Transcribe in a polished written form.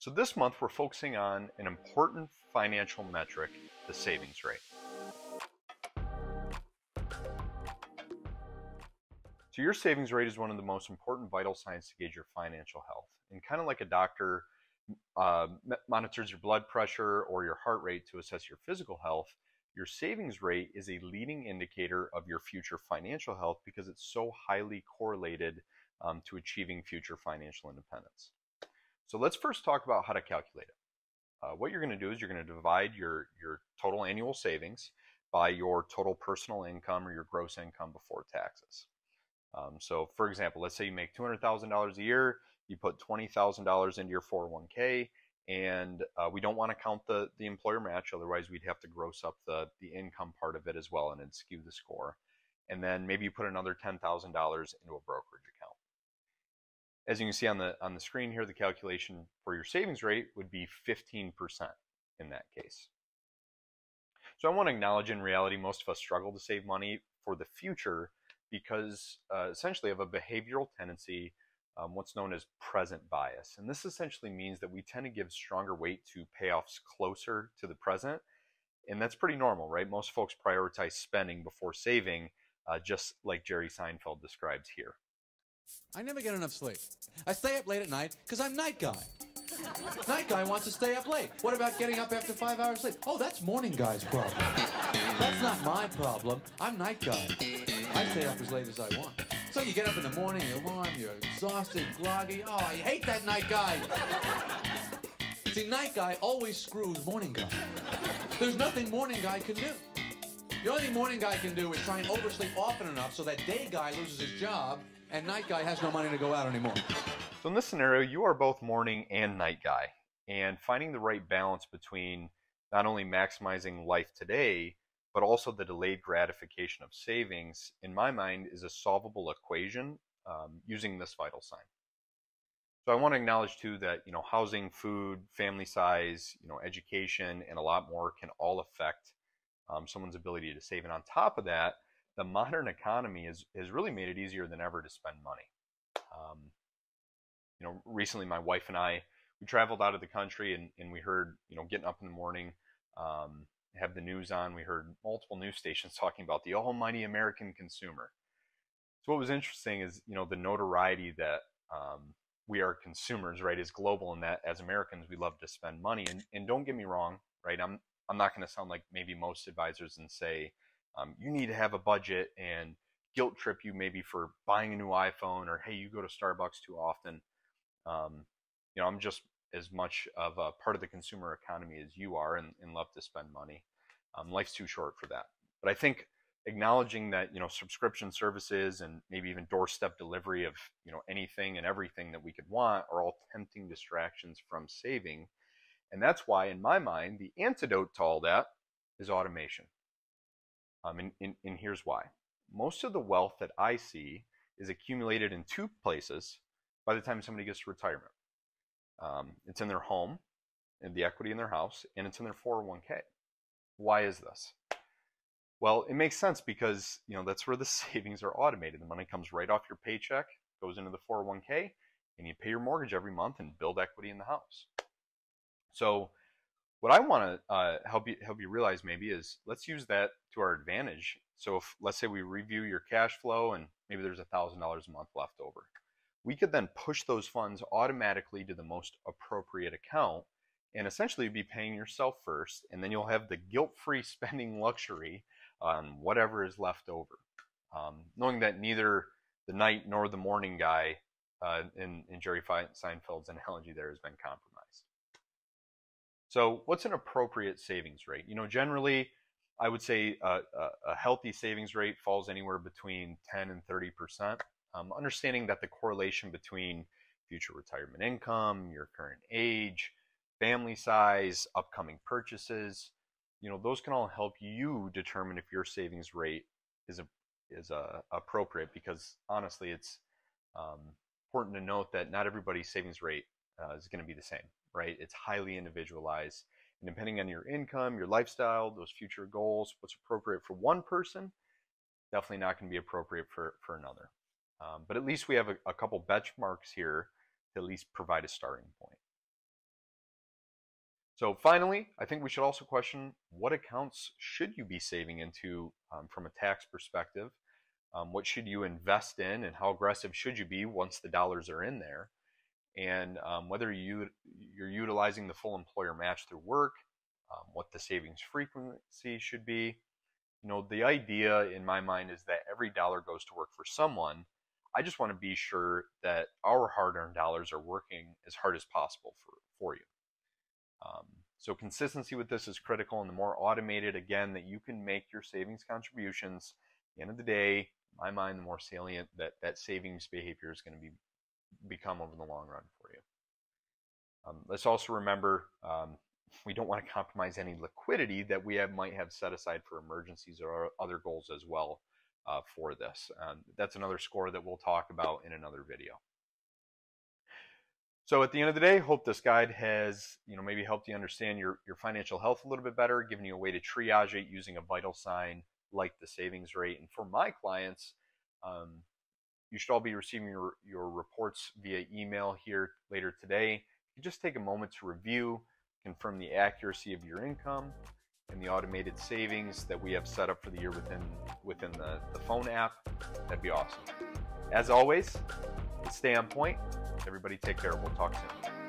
So this month we're focusing on an important financial metric, the savings rate. So your savings rate is one of the most important vital signs to gauge your financial health. And kind of like a doctor monitors your blood pressure or your heart rate to assess your physical health, your savings rate is a leading indicator of your future financial health because it's so highly correlated to achieving future financial independence. So let's first talk about how to calculate it. What you're going to do is you're going to divide your total annual savings by your total personal income or your gross income before taxes. So for example, let's say you make $200,000 a year, you put $20,000 into your 401k, and we don't want to count the employer match, otherwise we'd have to gross up the income part of it as well and it'd skew the score. And then maybe you put another $10,000 into a brokerage account. As you can see on the screen here, the calculation for your savings rate would be 15% in that case. So I want to acknowledge in reality, most of us struggle to save money for the future because essentially of a behavioral tendency, what's known as present bias. And this essentially means that we tend to give stronger weight to payoffs closer to the present. And that's pretty normal, right? Most folks prioritize spending before saving, just like Jerry Seinfeld describes here. I never get enough sleep. I stay up late at night because I'm night guy. Night guy wants to stay up late. What about getting up after 5 hours sleep? Oh, that's morning guy's problem. That's not my problem. I'm night guy. I stay up as late as I want. So you get up in the morning, you're warm, you're exhausted, groggy. Oh, I hate that night guy. See, night guy always screws morning guy. There's nothing morning guy can do. The only thing morning guy can do is try and oversleep often enough so that day guy loses his job and night guy has no money to go out anymore. So in this scenario, you are both morning and night guy, and finding the right balance between not only maximizing life today, but also the delayed gratification of savings, in my mind, is a solvable equation using this vital sign. So I want to acknowledge too that housing, food, family size, education, and a lot more can all affect someone's ability to save. And on top of that, the modern economy has really made it easier than ever to spend money. Recently my wife and I, we traveled out of the country and we heard, getting up in the morning, have the news on, we heard multiple news stations talking about the almighty American consumer. So what was interesting is, the notoriety that we are consumers, right, is global, and that as Americans, we love to spend money. And don't get me wrong, right, I'm not going to sound like maybe most advisors and say, you need to have a budget and guilt trip you maybe for buying a new iPhone, or hey, you go to Starbucks too often. I'm just as much of a part of the consumer economy as you are, and love to spend money. Life's too short for that. But I think acknowledging that subscription services and maybe even doorstep delivery of anything and everything that we could want are all tempting distractions from saving. And that's why, in my mind, the antidote to all that is automation. And here's why. Most of the wealth that I see is accumulated in two places by the time somebody gets to retirement. It's in their home, in the equity in their house, and it's in their 401k. Why is this? Well, it makes sense because that's where the savings are automated. The money comes right off your paycheck, goes into the 401k, and you pay your mortgage every month and build equity in the house. So what I want to help you realize maybe is, let's use that to our advantage. So if, let's say, we review your cash flow and maybe there's $1,000 a month left over, we could then push those funds automatically to the most appropriate account and essentially be paying yourself first, and then you'll have the guilt-free spending luxury on whatever is left over, knowing that neither the night nor the morning guy in Jerry Seinfeld's analogy there has been compromised. So what's an appropriate savings rate? Generally, I would say a healthy savings rate falls anywhere between 10 and 30%. Understanding that the correlation between future retirement income, your current age, family size, upcoming purchases, those can all help you determine if your savings rate is appropriate, because honestly, it's important to note that not everybody's savings rate is going to be the same, right? It's highly individualized, and depending on your income, your lifestyle, those future goals, what's appropriate for one person, definitely not going to be appropriate for another. But at least we have a couple benchmarks here to at least provide a starting point. So finally, I think we should also question what accounts should you be saving into from a tax perspective? What should you invest in, and how aggressive should you be once the dollars are in there? And whether you're utilizing the full employer match through work, what the savings frequency should be. You know, the idea in my mind is that every dollar goes to work for someone. I just want to be sure that our hard-earned dollars are working as hard as possible for you. So consistency with this is critical, and the more automated, again, that you can make your savings contributions, at the end of the day, in my mind, the more salient that savings behavior is going to become over the long run for you. Let's also remember we don't want to compromise any liquidity that we might have set aside for emergencies or other goals as well for this. That's another score that we'll talk about in another video. So at the end of the day, hope this guide has, maybe helped you understand your financial health a little bit better, giving you a way to triage it using a vital sign like the savings rate. And for my clients, you should all be receiving your reports via email here later today. You just take a moment to review, confirm the accuracy of your income and the automated savings that we have set up for the year within the phone app. That'd be awesome. As always, stay on point. Everybody take care. We'll talk soon.